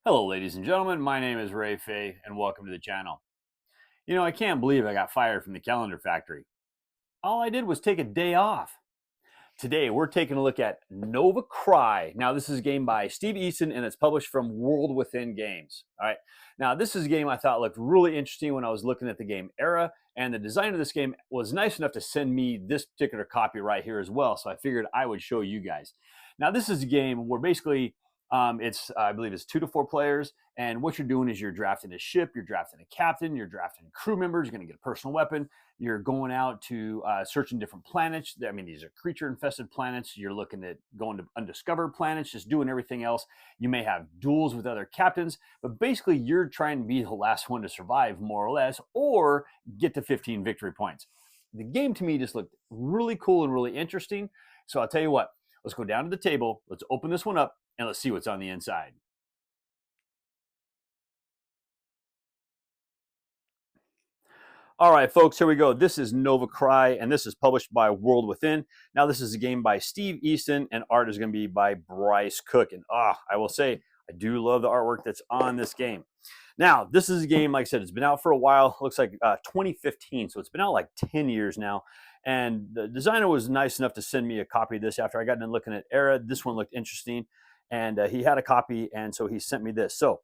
Hello, ladies and gentlemen. My name is Phay, and welcome to the channel. You know, I can't believe I got fired from the calendar factory. All I did was take a day off. Today, we're taking a look at Nova Cry. Now, this is a game by Steve Easton, and it's published from World Within Games. All right. Now, this is a game I thought looked really interesting when I was looking at the game era, and the designer of this game was nice enough to send me this particular copy right here as well. So I figured I would show you guys. Now, this is a game where basically I believe it's 2 to 4 players, and what you're doing is you're drafting a ship, you're drafting a captain, you're drafting crew members, you're going to get a personal weapon, you're going out to searching different planets. I mean, these are creature infested planets. You're looking at going to undiscovered planets, just doing everything else. You may have duels with other captains, but basically you're trying to be the last one to survive, more or less, or get to 15 victory points. The game to me just looked really cool and really interesting. So I'll tell you what, let's go down to the table. Let's open this one up and let's see what's on the inside. All right, folks, here we go. This is Nova Cry, and this is published by World Within. Now, this is a game by Steve Easton, and art is going to be by Bryce Cook. And I will say, I do love the artwork that's on this game. Now, this is a game, like I said, it's been out for a while. Looks like 2015, so it's been out like 10 years now. And the designer was nice enough to send me a copy of this after I got done looking at Era. This one looked interesting, and he had a copy, and so he sent me this. So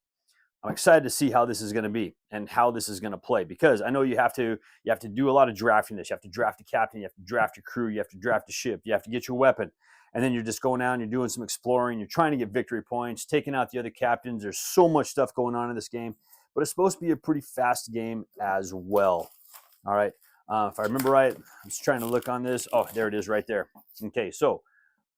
I'm excited to see how this is going to be and how this is going to play, because I know you have to do a lot of drafting this. You have to draft a captain, you have to draft your crew, you have to draft a ship, you have to get your weapon, and then you're just going out and you're doing some exploring. You're trying to get victory points, taking out the other captains. There's so much stuff going on in this game, but it's supposed to be a pretty fast game as well. All right, if I remember right, I'm just trying to look on this. Oh, there it is right there. Okay, so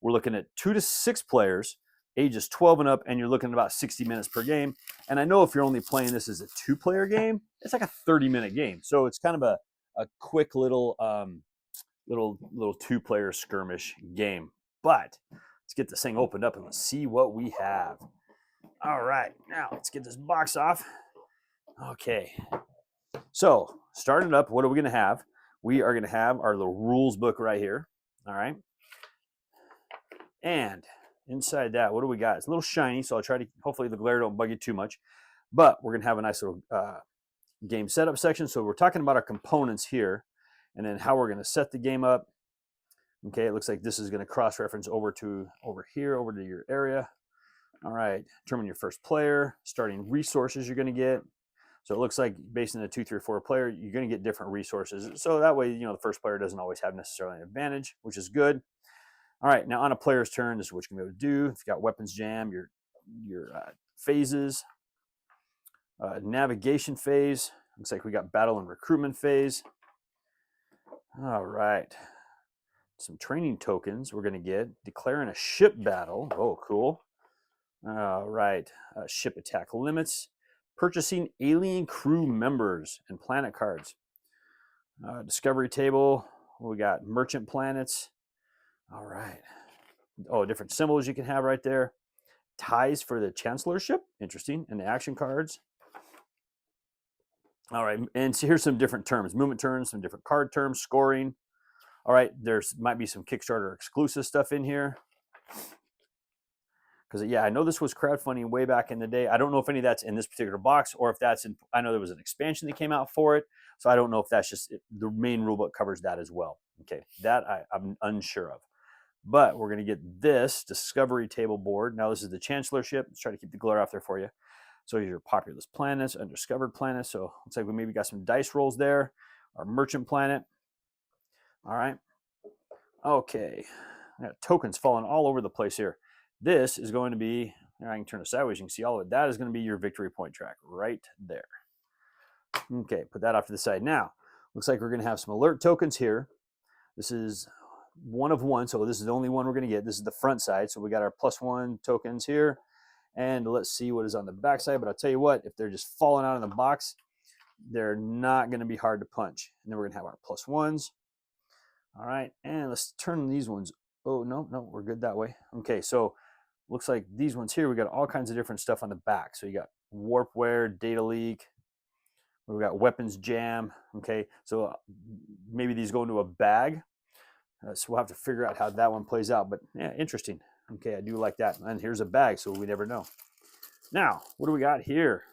we're looking at 2 to 6 players, ages 12 and up, and you're looking at about 60 minutes per game. And I know if you're only playing this as a 2-player game, it's like a 30-minute game. So it's kind of a quick little 2-player skirmish game. But let's get this thing opened up and let's see what we have. All right, now let's get this box off. Okay, so starting up, what are we going to have? We are going to have our little rules book right here. All right, and inside that, what do we got? It's a little shiny, so I'll try to, hopefully the glare don't bug you too much. But we're going to have a nice little game setup section. So we're talking about our components here, and then how we're going to set the game up. Okay, it looks like this is going to cross-reference over to your area. All right, determine your first player, starting resources you're going to get. So it looks like based on a 2, 3, or 4 player, you're going to get different resources. So that way, the first player doesn't always have necessarily an advantage, which is good. All right, now on a player's turn, this is what you're going to be able to do. If you've got weapons jam, your phases, navigation phase. Looks like we got battle and recruitment phase. All right, some training tokens we're going to get. Declaring a ship battle. Oh, cool. All right, ship attack limits. Purchasing alien crew members and planet cards. Discovery table. We got merchant planets. All right. Oh, different symbols you can have right there. Ties for the chancellorship. Interesting. And the action cards. All right. And so here's some different terms. Movement terms, some different card terms, scoring. All right. There's might be some Kickstarter exclusive stuff in here. Because, yeah, I know this was crowdfunding way back in the day. I don't know if any of that's in this particular box or if that's in, I know there was an expansion that came out for it. So I don't know if that's just the main rulebook covers that as well. Okay. That I'm unsure of. But we're going to get this discovery table board. Now, this is the chancellorship. Let's try to keep the glare off there for you. So your populous planets, undiscovered planets. So looks like we maybe got some dice rolls there. Our merchant planet. All right. Okay. I got tokens falling all over the place here. This is going to be, I can turn it sideways. You can see all of it. That is going to be your victory point track right there. Okay. Put that off to the side. Now, looks like we're going to have some alert tokens here. This is 1 of 1, so this is the only one we're going to get. This is the front side, so we got our +1 tokens here, and let's see what is on the back side. But I'll tell you what, if they're just falling out of the box, they're not going to be hard to punch. And then we're going to have our +1s. All right, and let's turn these ones. Oh, no, we're good that way. Okay, so looks like these ones here, we got all kinds of different stuff on the back. So you got warpware, data leak, we got weapons jam. Okay, so maybe these go into a bag. So we'll have to figure out how that one plays out. But yeah, interesting. Okay, I do like that. And here's a bag, so we never know. Now, what do we got here?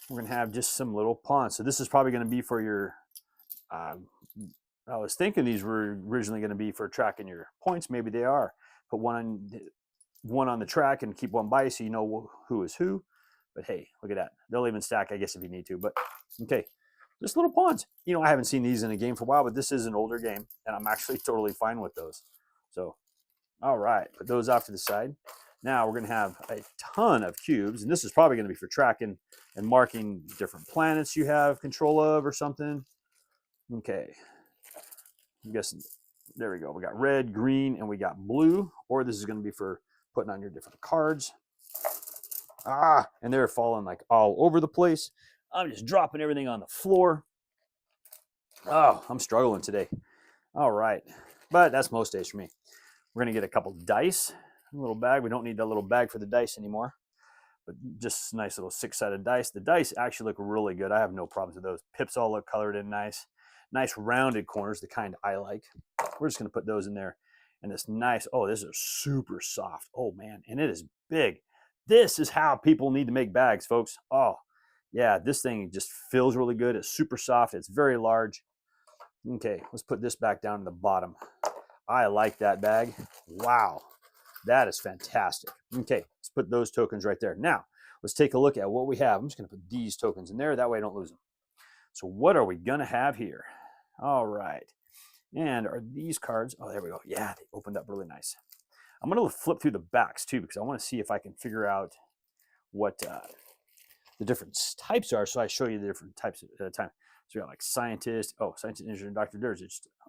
We're going to have just some little pawns. So this is probably going to be for your, I was thinking these were originally going to be for tracking your points. Maybe they are. Put one on the track and keep one by so you know who is who. But hey, look at that. They'll even stack, I guess, if you need to. But okay, just little pawns. You know, I haven't seen these in a game for a while, but this is an older game, and I'm actually totally fine with those. So, all right, put those off to the side. Now we're going to have a ton of cubes, and this is probably going to be for tracking and marking different planets you have control of or something. Okay, I'm guessing, there we go. We got red, green, and we got blue, or this is going to be for putting on your different cards. And they're falling like all over the place. I'm just dropping everything on the floor. Oh, I'm struggling today. All right, but that's most days for me. We're going to get a couple dice, a little bag. We don't need that little bag for the dice anymore, but just nice little 6-sided dice. The dice actually look really good. I have no problems with those. Pips all look colored in nice. Nice rounded corners, the kind I like. We're just going to put those in there. And this nice, oh, this is super soft. Oh, man, and it is big. This is how people need to make bags, folks. Oh, yeah, this thing just feels really good. It's super soft. It's very large. Okay, let's put this back down to the bottom. I like that bag. Wow, that is fantastic. Okay, let's put those tokens right there. Now, let's take a look at what we have. I'm just going to put these tokens in there. That way I don't lose them. So what are we going to have here? All right. And are these cards? Oh, there we go. Yeah, they opened up really nice. I'm going to flip through the backs too because I want to see if I can figure out what the different types are. So I show you the different types at a time. So we got like scientist, scientist, engineer, doctor.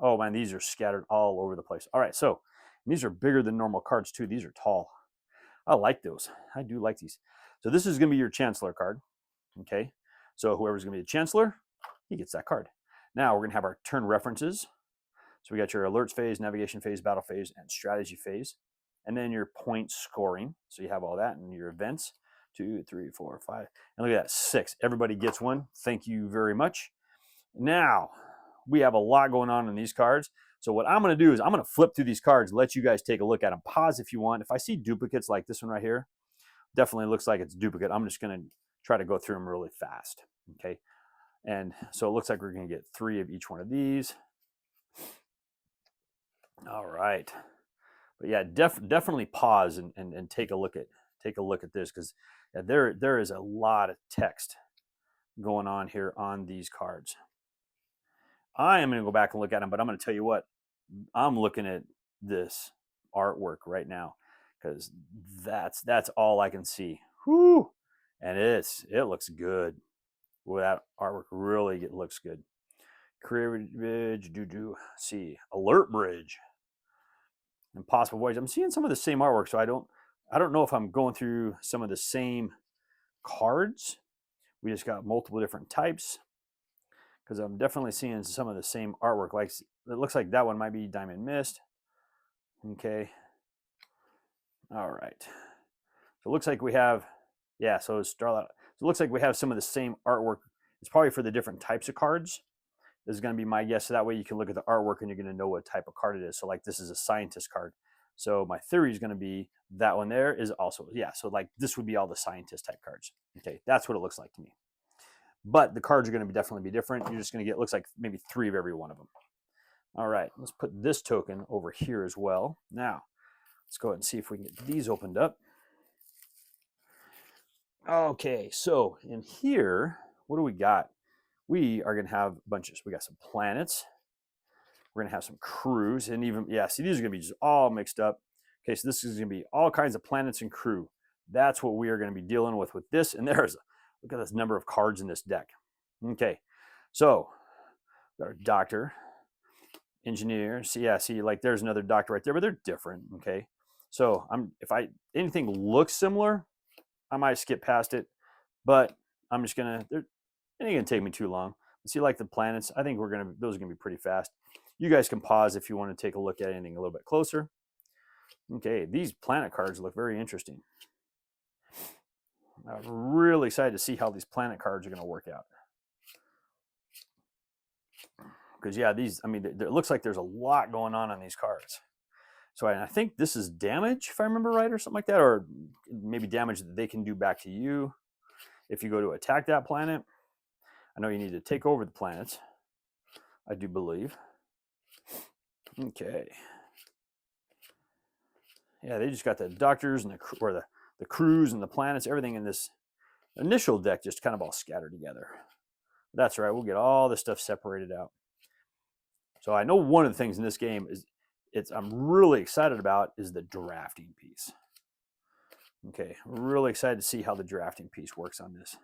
Oh man, these are scattered all over the place. All right, so these are bigger than normal cards too. These are tall. I like those. I do like these. So this is going to be your chancellor card. Okay, so whoever's going to be the chancellor, he gets that card. Now we're going to have our turn references. So we got your alerts phase, navigation phase, battle phase, and strategy phase. And then your point scoring. So you have all that in your events. 2, 3, 4, 5. And look at that, 6. Everybody gets one. Thank you very much. Now, we have a lot going on in these cards. So what I'm going to do is I'm going to flip through these cards, let you guys take a look at them. Pause if you want. If I see duplicates like this one right here, definitely looks like it's duplicate. I'm just going to try to go through them really fast. Okay. And so it looks like we're going to get 3 of each one of these. All right. But yeah, definitely pause and take a look at this because there is a lot of text going on here on these cards. I am going to go back and look at them, but I'm going to tell you what, I'm looking at this artwork right now because that's all I can see. Whoo! And it looks good. Well, that artwork really looks good. Career bridge, see, alert bridge. Impossible voyage. I'm seeing some of the same artwork, so I don't know if I'm going through some of the same cards. We just got multiple different types because I'm definitely seeing some of the same artwork. Like it looks like that one might be Diamond Mist. Okay. All right. So it looks like we have, yeah. So Starlight. So it looks like we have some of the same artwork. It's probably for the different types of cards. This is going to be my guess. So that way you can look at the artwork and you're going to know what type of card it is. So like this is a scientist card. So my theory is going to be that one there is also, yeah. So like this would be all the scientist type cards. Okay, that's what it looks like to me. But the cards are going to definitely be different. You're just going to get, looks like maybe 3 of every one of them. All right, let's put this token over here as well. Now, let's go ahead and see if we can get these opened up. Okay, so in here, what do we got? We are going to have bunches. We got some planets. We're going to have some crews. And even, yeah, see, these are going to be just all mixed up. Okay, so this is going to be all kinds of planets and crew. That's what we are going to be dealing with this. And there's, look at this number of cards in this deck. Okay, so our doctor, engineer. See, yeah, see, like there's another doctor right there, but they're different. Okay, so if anything looks similar, I might skip past it, but I'm just gonna. It ain't gonna take me too long. See, like the planets, I think those are gonna be pretty fast. You guys can pause if you want to take a look at anything a little bit closer. Okay, these planet cards look very interesting. I'm really excited to see how these planet cards are gonna work out. Because yeah, these, I mean, it looks like there's a lot going on these cards. So I think this is damage, if I remember right, or something like that, or maybe damage that they can do back to you if you go to attack that planet. I know you need to take over the planets, I do believe. Okay. Yeah, they just got the doctors and the crews and the planets, everything in this initial deck just kind of all scattered together. That's right, we'll get all this stuff separated out. So I know one of the things in this game is I'm really excited about is the drafting piece. Okay, really excited to see how the drafting piece works on this.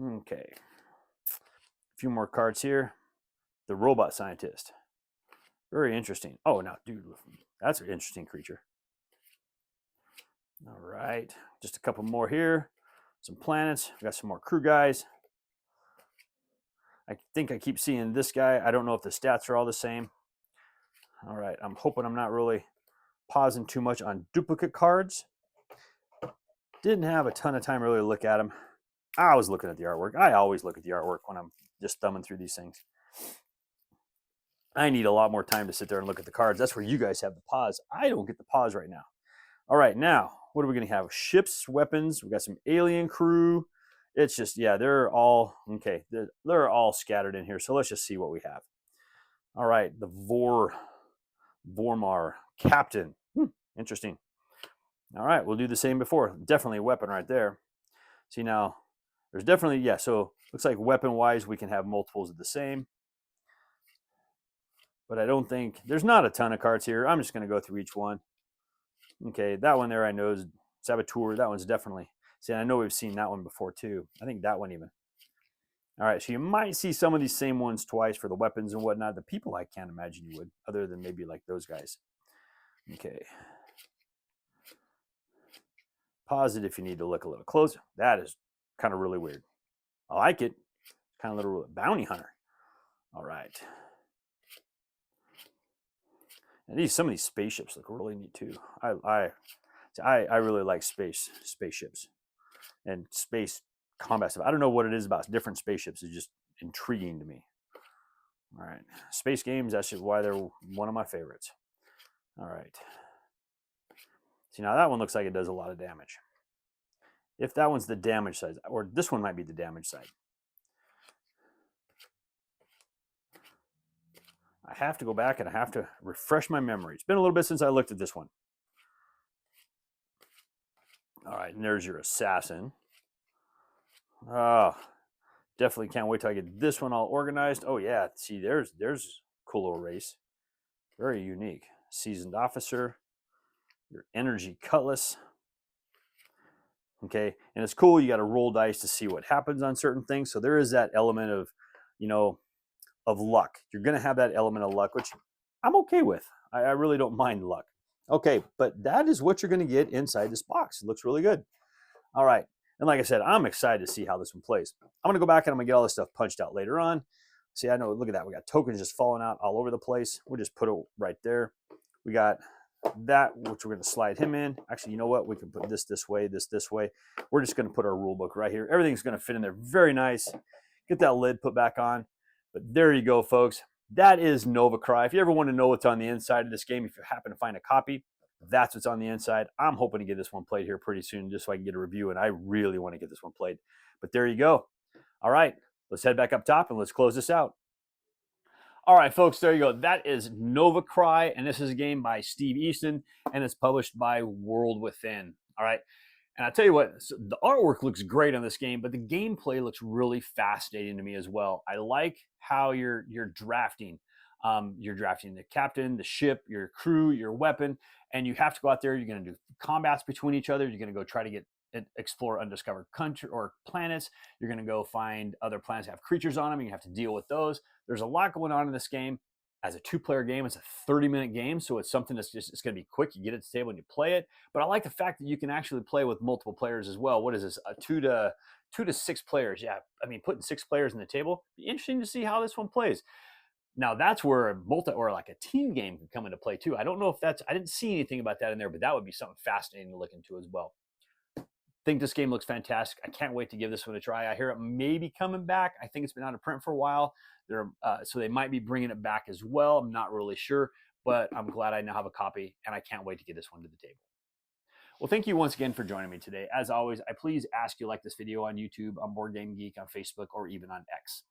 Okay, a few more cards here. The robot scientist. Very interesting. Oh, now, dude, that's an interesting creature. All right, just a couple more here. Some planets. We got some more crew guys. I think I keep seeing this guy. I don't know if the stats are all the same. All right, I'm hoping I'm not really pausing too much on duplicate cards. Didn't have a ton of time to really look at them. I was looking at the artwork. I always look at the artwork when I'm just thumbing through these things. I need a lot more time to sit there and look at the cards. That's where you guys have the pause. I don't get the pause right now. All right, now, what are we going to have? Ships, weapons. We got some alien crew. It's just, yeah, they're all, okay, they're all scattered in here. So let's just see what we have. All right, the Vormar Captain. Interesting. All right, we'll do the same before. Definitely a weapon right there. See now, there's definitely, yeah, so looks like weapon-wise we can have multiples of the same. But I don't think, there's not a ton of cards here. I'm just going to go through each one. Okay, that one there I know is Saboteur. That one's definitely, see, I know we've seen that one before too. I think that one even. All right, so you might see some of these same ones twice for the weapons and whatnot. The people, I can't imagine you would, other than maybe like those guys. Okay. Pause it if you need to look a little closer. That is kind of really weird. I like it. Kind of little bounty hunter. All right. And some of these spaceships look really neat too. I really like spaceships and space combat stuff. I don't know what it is about different spaceships. It's just intriguing to me. All right, space games. That's just why they're one of my favorites. All right. See, now that one looks like it does a lot of damage. If that one's the damage side, or this one might be the damage side. I have to go back and I have to refresh my memory. It's been a little bit since I looked at this one. All right, and there's your assassin. Oh, definitely can't wait till I get this one all organized. Oh yeah, see, there's a cool little race. Very unique. Seasoned officer, your energy cutlass. Okay, and it's cool. You got to roll dice to see what happens on certain things. So there is that element of, of luck. You're going to have that element of luck, which I'm okay with. I really don't mind luck. Okay, but that is what you're going to get inside this box. It looks really good. All right, and like I said, I'm excited to see how this one plays. I'm going to go back and I'm going to get all this stuff punched out later on. See, I know, look at that. We got tokens just falling out all over the place. We'll just put it right there. We got that, which we're going to slide him in. Actually, you know what? We can put this way, this way. We're just going to put our rule book right here. Everything's going to fit in there very nice. Get that lid put back on. But there you go, folks. That is Nova Cry. If you ever want to know what's on the inside of this game, if you happen to find a copy, that's what's on the inside. I'm hoping to get this one played here pretty soon just so I can get a review, and I really want to get this one played. But there you go. All right, let's head back up top and let's close this out. All right, folks, there you go. That is Nova Cry, and this is a game by Steve Easton, and it's published by World Within. All right, and I'll tell you what, so the artwork looks great on this game, but the gameplay looks really fascinating to me as well. I like how you're drafting. You're drafting the captain, the ship, your crew, your weapon, and you have to go out there. You're going to do combats between each other. You're going to go try to explore undiscovered country or planets. You're going to go find other planets that have creatures on them. You have to deal with those. There's a lot going on in this game. As a 2-player game, it's a 30-minute game, so it's something that's just, it's going to be quick. You get it to the table and you play it. But I like the fact that you can actually play with multiple players as well. What is this? 2 to 6 players. Yeah, I mean, putting 6 players in the table. Be interesting to see how this one plays. Now that's where a like a team game could come into play too. I don't know if I didn't see anything about that in there, but that would be something fascinating to look into as well. Think this game looks fantastic. I can't wait to give this one a try. I hear it may be coming back. I think it's been out of print for a while. So they might be bringing it back as well. I'm not really sure, but I'm glad I now have a copy, and I can't wait to get this one to the table. Well, thank you once again for joining me today. As always, I please ask you like this video on YouTube, on Board Game Geek, on Facebook, or even on X.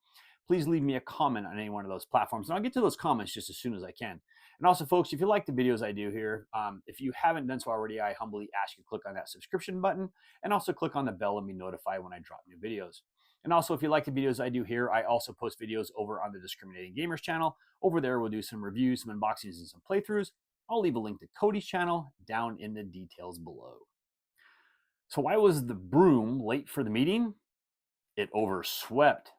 Please leave me a comment on any one of those platforms, and I'll get to those comments just as soon as I can. And also, folks, if you like the videos I do here, if you haven't done so already, I humbly ask you to click on that subscription button and also click on the bell and be notified when I drop new videos. And also, if you like the videos I do here, I also post videos over on the Discriminating Gamers channel. Over there, we'll do some reviews, some unboxings, and some playthroughs. I'll leave a link to Cody's channel down in the details below. So why was the broom late for the meeting? It overswept